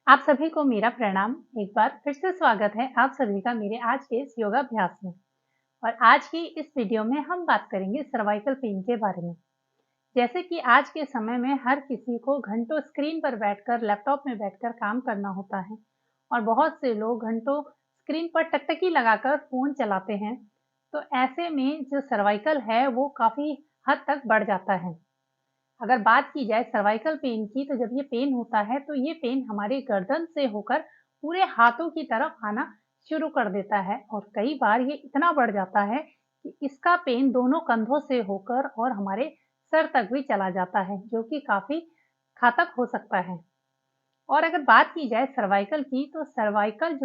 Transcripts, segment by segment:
आप सभी को मेरा प्रणाम। एक बार फिर से स्वागत है आप सभी का मेरे आज के इस योगाभ्यास में। और आज की इस वीडियो में हम बात करेंगे सर्वाइकल पेन के बारे में। जैसे कि आज के समय में हर किसी को घंटों स्क्रीन पर बैठकर लैपटॉप में बैठकर काम करना होता है और बहुत से लोग घंटों स्क्रीन पर टकटकी लगाकर फ़ोन चलाते हैं। तो ऐसे में जो सर्वाइकल है वो काफ़ी हद तक बढ़ जाता है। अगर बात की जाए सर्वाइकल पेन की, तो जब ये पेन होता है तो ये पेन हमारे गर्दन से होकर पूरे हाथों की तरफ आना शुरू कर देता है और कई बार ये इतना बढ़ जाता है कि इसका पेन दोनों कंधों से होकर और हमारे सर तक भी चला जाता है, जो कि काफ़ी घातक हो सकता है। और अगर बात की जाए सर्वाइकल की, तो सर्वाइकल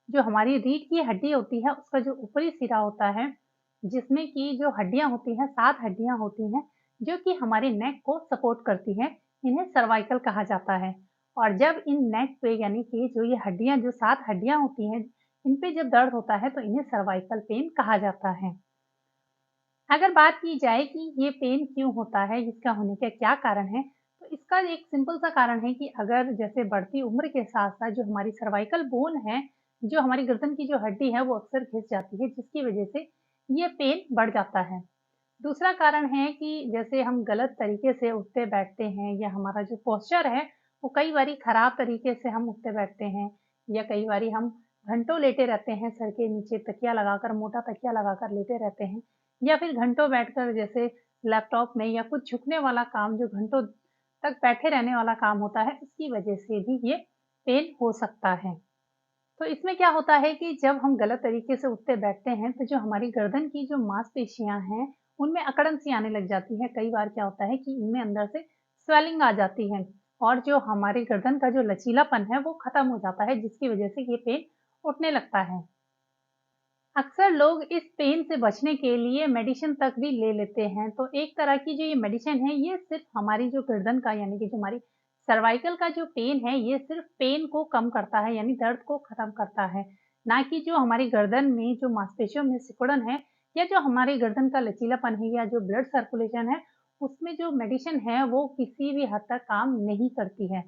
जो हमारी रीढ़ की हड्डी होती है, उसका जो ऊपरी सिरा होता है, जिसमें कि जो हड्डियाँ होती हैं, 7 हड्डियाँ होती हैं, जो कि हमारे नेक को सपोर्ट करती हैं, इन्हें सर्वाइकल कहा जाता है। और जब इन नेक पे यानी कि जो ये हड्डियाँ जो 7 हड्डियाँ होती हैं, इन पे जब दर्द होता है, तो इन्हें सर्वाइकल पेन कहा जाता है। अगर बात की जाए कि ये पेन क्यों होता है, इसका होने का क्या कारण है, तो इसका एक सिंपल सा कारण है कि अगर जैसे बढ़ती उम्र के साथ-साथ जो हमारी सर्वाइकल बोन है, जो हमारी गर्दन की जो हड्डी है, वो अक्सर घिस जाती है, जिसकी वजह से ये पेन बढ़ जाता है। दूसरा कारण है कि जैसे हम गलत तरीके से उठते-बैठते हैं या हमारा जो पोस्चर है, वो कई बारी खराब तरीके से हम उठते-बैठते हैं या कई बारी हम घंटों लेटे रहते हैं, सर के नीचे तकिया लगाकर, मोटा तकिया लगाकर लेटे रहते हैं या फिर घंटों बैठकर जैसे लैपटॉप में या कुछ झुकने वाला काम जो घंटों तक बैठे रहने वाला काम होता है, इसकी वजह से भी ये पेन हो सकता है। तो इसमें क्या होता है कि जब हम गलत तरीके से उठते बैठते हैं, तो जो हमारी गर्दन की जो मांसपेशियाँ हैं, उनमें अकड़न सी आने लग जाती है। कई बार क्या होता है कि इनमें अंदर से स्वेलिंग आ जाती है और जो हमारी गर्दन का जो लचीलापन है, वो खत्म हो जाता है, जिसकी वजह से ये पेन उठने लगता है। अक्सर लोग इस पेन से बचने के लिए मेडिसिन तक भी ले लेते हैं। तो एक तरह की जो ये मेडिसिन है, ये सिर्फ़ हमारी जो गर्दन का यानी कि जो हमारी सर्वाइकल का जो पेन है, ये सिर्फ़ पेन को कम करता है यानी दर्द को ख़त्म करता है। ना कि जो हमारी गर्दन में जो मांसपेशियों में सिकुड़न है या जो हमारी गर्दन का लचीलापन है या जो ब्लड सर्कुलेशन है, उसमें जो मेडिसिन है वो किसी भी हद तक काम नहीं करती है।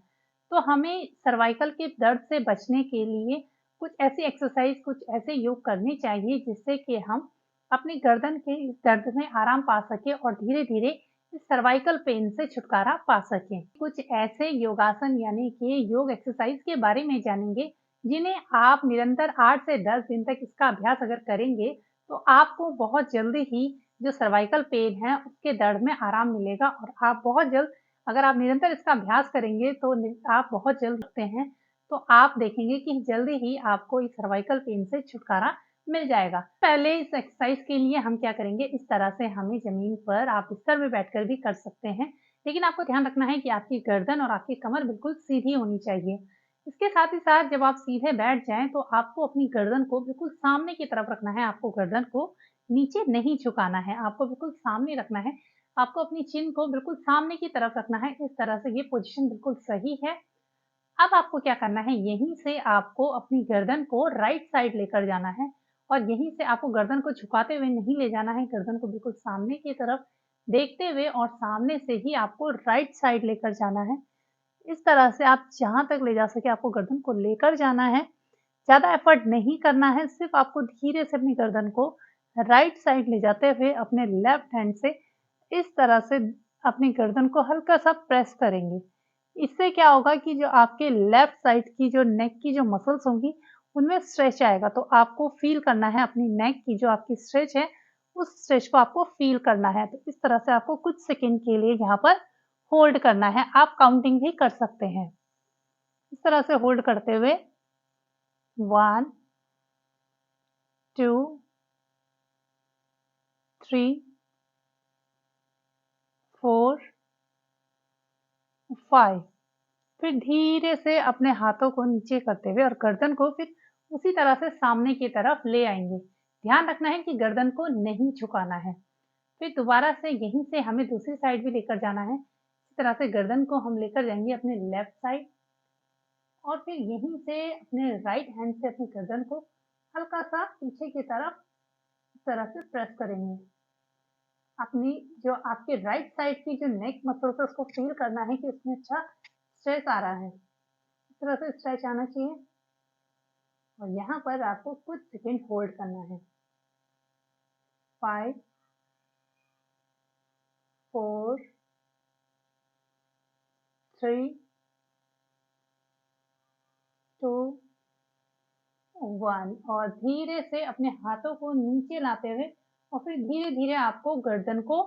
तो हमें सर्वाइकल के दर्द से बचने के लिए कुछ ऐसी एक्सरसाइज, कुछ ऐसे योग करने चाहिए जिससे कि हम अपनी गर्दन के इस दर्द में आराम पा सकें और धीरे-धीरे इस सर्वाइकल पेन से छुटकारा पा सकें। कुछ ऐसे योगासन यानी कि योग एक्सरसाइज के बारे में जानेंगे, जिन्हें आप निरंतर 8 से 10 दिन तक इसका अभ्यास अगर करेंगे, तो आपको बहुत जल्दी ही जो सर्वाइकल पेन है, उसके दर्द में आराम मिलेगा और आप बहुत जल्द अगर आप निरंतर इसका अभ्यास करेंगे, तो आप बहुत जल्द सकते हैं तो आप देखेंगे कि जल्दी ही आपको इस सर्वाइकल पेन से छुटकारा मिल जाएगा। पहले इस एक्सरसाइज के लिए हम क्या करेंगे, इस तरह से हमें ज़मीन पर आप बिस्तर में बैठकर भी कर सकते हैं, लेकिन आपको ध्यान रखना है कि आपकी गर्दन और आपकी कमर बिल्कुल सीधी होनी चाहिए। इसके साथ ही साथ जब आप सीधे बैठ जाएँ, तो आपको अपनी गर्दन को बिल्कुल सामने की तरफ रखना है, आपको गर्दन को नीचे नहीं झुकाना है, आपको बिल्कुल सामने रखना है। आपको अपनी चिन को बिल्कुल सामने की तरफ रखना है, इस तरह से ये पोज़ीशन बिल्कुल सही है। अब आपको क्या करना है, यहीं से आपको अपनी गर्दन को राइट साइड लेकर जाना है और यहीं से आपको गर्दन को झुकाते हुए नहीं ले जाना है, गर्दन को बिल्कुल सामने की तरफ देखते हुए और सामने से ही आपको राइट साइड लेकर जाना है। इस तरह से आप जहाँ तक ले जा सके आपको गर्दन को लेकर जाना है। ज़्यादा एफर्ट नहीं करना है, सिर्फ़ आपको धीरे से अपनी गर्दन को राइट साइड ले जाते हुए अपने लेफ्ट हैंड से इस तरह से अपनी गर्दन को हल्का-सा प्रेस करेंगे। इससे क्या होगा कि जो आपके लेफ्ट साइड की जो नेक की जो मसल्स होंगी, उनमें स्ट्रेच आएगा। तो आपको फ़ील करना है अपनी नेक की जो आपकी स्ट्रेच है, उस स्ट्रेच को आपको फ़ील करना है। तो इस तरह से आपको कुछ सेकंड के लिए यहाँ पर होल्ड करना है। आप काउंटिंग भी कर सकते हैं। इस तरह से होल्ड करते हुए 1, 2, 3, 4, 5 फिर धीरे से अपने हाथों को नीचे करते हुए और गर्दन को फिर उसी तरह से सामने की तरफ ले आएँगे। ध्यान रखना है कि गर्दन को नहीं झुकाना है। फिर दोबारा से यहीं से हमें दूसरी साइड भी लेकर जाना है। इस तरह से गर्दन को हम लेकर जाएँगे अपने लेफ्ट साइड और फिर यहीं से अपने राइट हैंड से अपनी गर्दन को हल्का-सा पीछे की तरफ इस तरह से प्रेस करेंगे। अपनी जो आपके राइट साइड की जो नेक मसल्स है उसको फ़ील करना है कि उसमें अच्छा स्ट्रेच आ रहा है। तरह से स्ट्रेच आना चाहिए और यहाँ पर आपको कुछ सेकंड होल्ड करना है। 5 4 3 2 1 और धीरे से अपने हाथों को नीचे लाते हुए और फिर धीरे धीरे आपको गर्दन को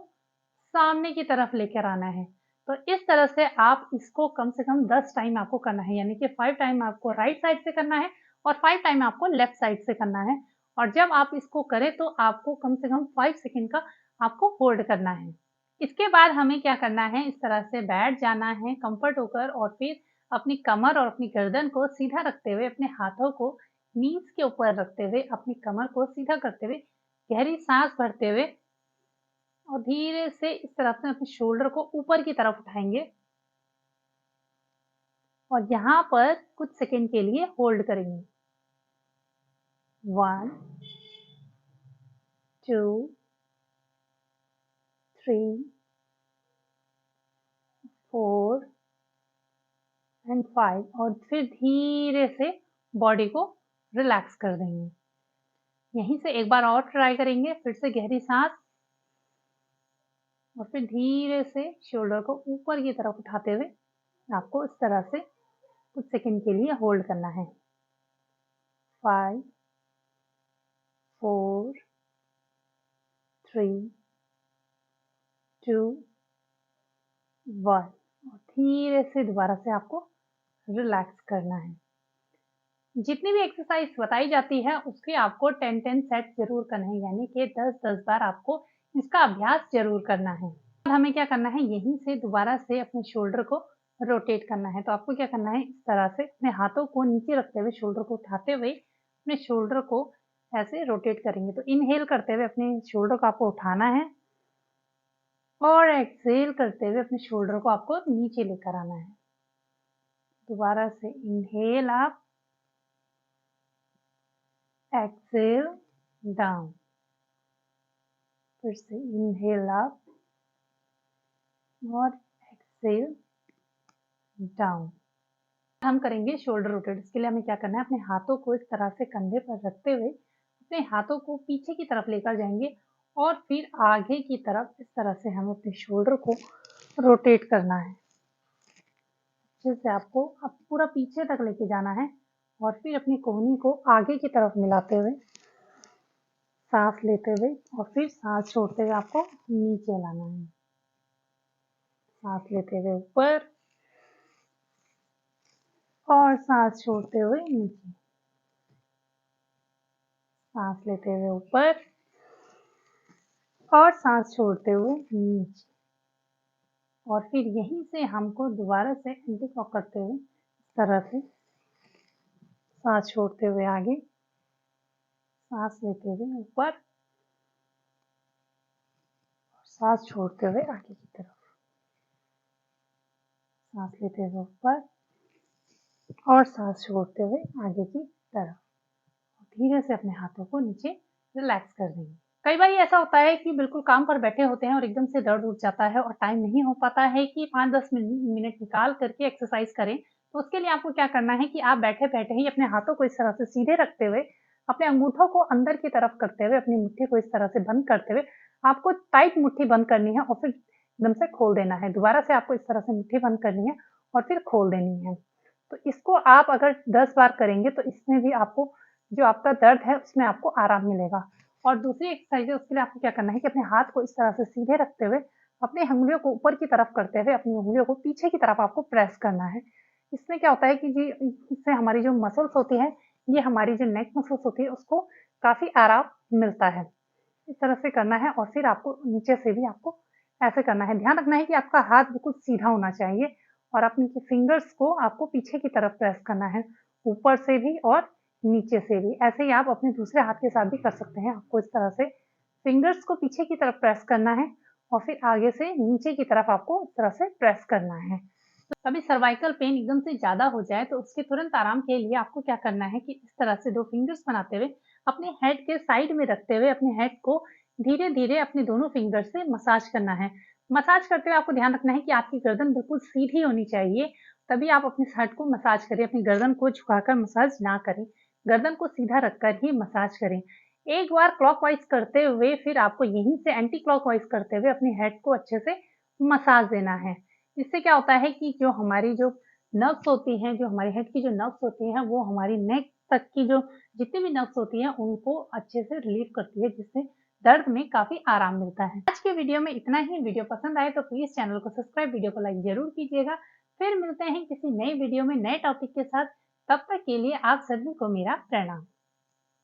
सामने की तरफ लेकर आना है। तो इस तरह से आप इसको कम से कम 10 टाइम आपको करना है, यानी कि 5 टाइम आपको राइट साइड से करना है और 5 टाइम आपको लेफ्ट साइड से करना है। और जब आप इसको करें तो आपको कम से कम 5 सेकंड का आपको होल्ड करना है। इसके बाद हमें क्या करना है, इस तरह से बैठ जाना है कंफर्ट होकर और फिर अपनी कमर और अपनी गर्दन को सीधा रखते हुए अपने हाथों को नीज के ऊपर रखते हुए अपनी कमर को सीधा करते हुए गहरी सांस भरते हुए और धीरे से इस तरह से अपने शोल्डर को ऊपर की तरफ उठाएंगे और यहाँ पर कुछ सेकंड के लिए होल्ड करेंगे। 1 2 3 4 एंड 5 और फिर धीरे से बॉडी को रिलैक्स कर देंगे। यहीं से एक बार और ट्राई करेंगे, फिर से गहरी सांस और फिर धीरे से शोल्डर को ऊपर की तरफ उठाते हुए आपको इस तरह से कुछ सेकंड के लिए होल्ड करना है। 5 4 3 2 1 और धीरे से दोबारा से आपको रिलैक्स करना है। जितनी भी एक्सरसाइज बताई जाती है उसके आपको 10-10 सेट जरूर करना है, यानी कि 10-10 बार आपको इसका अभ्यास जरूर करना है। अब हमें क्या करना है, यहीं से दोबारा से अपने शोल्डर को रोटेट करना है। तो आपको क्या करना है, इस तरह से अपने हाथों को नीचे रखते हुए शोल्डर को उठाते हुए अपने शोल्डर को ऐसे रोटेट करेंगे। तो इनहेल करते हुए अपने शोल्डर को आपको उठाना है और एक्सहेल करते हुए अपने शोल्डर को आपको नीचे लेकर आना है। दोबारा से इनहेल आप, एक्सहेल डाउन, फिर से इनहेल अप और एक्सहेल डाउन। हम करेंगे शोल्डर रोटेट। इसके लिए हमें क्या करना है, अपने हाथों को इस तरह से कंधे पर रखते हुए अपने हाथों को पीछे की तरफ लेकर जाएंगे और फिर आगे की तरफ इस तरह से हमें अपने शोल्डर को रोटेट करना है। जिससे आपको अब पूरा पीछे तक लेके जाना है और फिर अपनी कोहनी को आगे की तरफ मिलाते हुए सांस लेते हुए और फिर सांस छोड़ते हुए आपको नीचे लाना है। सांस लेते हुए ऊपर और सांस छोड़ते हुए नीचे, सांस लेते हुए ऊपर और सांस छोड़ते हुए नीचे। और फिर यहीं से हमको दोबारा से एंटी क्लॉक करते हुए इस तरह से सांस छोड़ते हुए आगे, सांस लेते हुए ऊपर और सांस छोड़ते हुए आगे की तरफ, सांस लेते हुए ऊपर और सांस छोड़ते हुए आगे की तरफ। धीरे से अपने हाथों को नीचे रिलैक्स कर देंगे। कई बार ऐसा होता है कि बिल्कुल काम पर बैठे होते हैं और एकदम से दर्द उठ जाता है और टाइम नहीं हो पाता है कि 5-10 मिनट निकाल करके एक्सरसाइज करें। तो उसके लिए आपको क्या करना है कि आप बैठे-बैठे ही अपने हाथों को इस तरह से सीधे रखते हुए, अपने अंगूठों को अंदर की तरफ करते हुए, अपनी मुट्ठी को इस तरह से बंद करते हुए आपको टाइट मुट्ठी बंद करनी है और फिर एकदम से खोल देना है। दोबारा से आपको इस तरह से मुट्ठी बंद करनी है और फिर खोल देनी है। तो इसको आप अगर 10 बार करेंगे तो इसमें भी आपको जो आपका दर्द है उसमें आपको आराम मिलेगा। और दूसरी एक्सरसाइज है, उसके लिए आपको क्या करना है कि अपने हाथ को इस तरह से सीधे रखते हुए अपनी उंगलियों को ऊपर की तरफ करते हुए अपनी उंगलियों को पीछे की तरफ आपको प्रेस करना है। इसमें क्या होता है कि जी इससे हमारी जो मसल्स होती है, ये हमारी जो नेक मसल्स होती है उसको काफ़ी आराम मिलता है। इस तरह से करना है और फिर आपको नीचे से भी आपको ऐसे करना है। ध्यान रखना है कि आपका हाथ बिल्कुल सीधा होना चाहिए और अपनी फिंगर्स को आपको पीछे की तरफ प्रेस करना है, ऊपर से भी और नीचे से भी। ऐसे ही आप अपने दूसरे हाथ के साथ भी कर सकते हैं। आपको इस तरह से फिंगर्स को पीछे की तरफ प्रेस करना है और फिर आगे से नीचे की तरफ आपको इस तरह से प्रेस करना है। तो कभी सर्वाइकल पेन एकदम से ज़्यादा हो जाए तो उसके तुरंत आराम के लिए आपको क्या करना है कि इस तरह से 2 फिंगर्स बनाते हुए अपने हेड के साइड में रखते हुए अपने हेड को धीरे-धीरे अपने दोनों फिंगर से मसाज करना है। मसाज करते हुए आपको ध्यान रखना है कि आपकी गर्दन बिल्कुल सीधी होनी चाहिए। तभी आप अपनी हेड को मसाज करें, अपनी गर्दन को झुकाकर मसाज ना करें, गर्दन को सीधा रखकर ही मसाज करें। एक बार क्लॉकवाइज करते हुए फिर आपको यहीं से एंटी क्लॉकवाइज करते हुए अपनी हेड को अच्छे से मसाज देना है। इससे क्या होता है कि जो हमारी जो नर्व्स होती हैं, जो हमारी हेड की जो नर्व्स होती हैं, वो हमारी नेक तक की जो जितनी भी नर्व्स होती हैं, उनको अच्छे से रिलीव करती है, जिससे दर्द में काफ़ी आराम मिलता है। आज के वीडियो में इतना ही। वीडियो पसंद आए तो प्लीज़ चैनल को सब्सक्राइब, वीडियो को लाइक ज़रूर कीजिएगा। फिर मिलते हैं किसी नए वीडियो में नए टॉपिक के साथ। तब तक के लिए आप सभी को मेरा प्रणाम।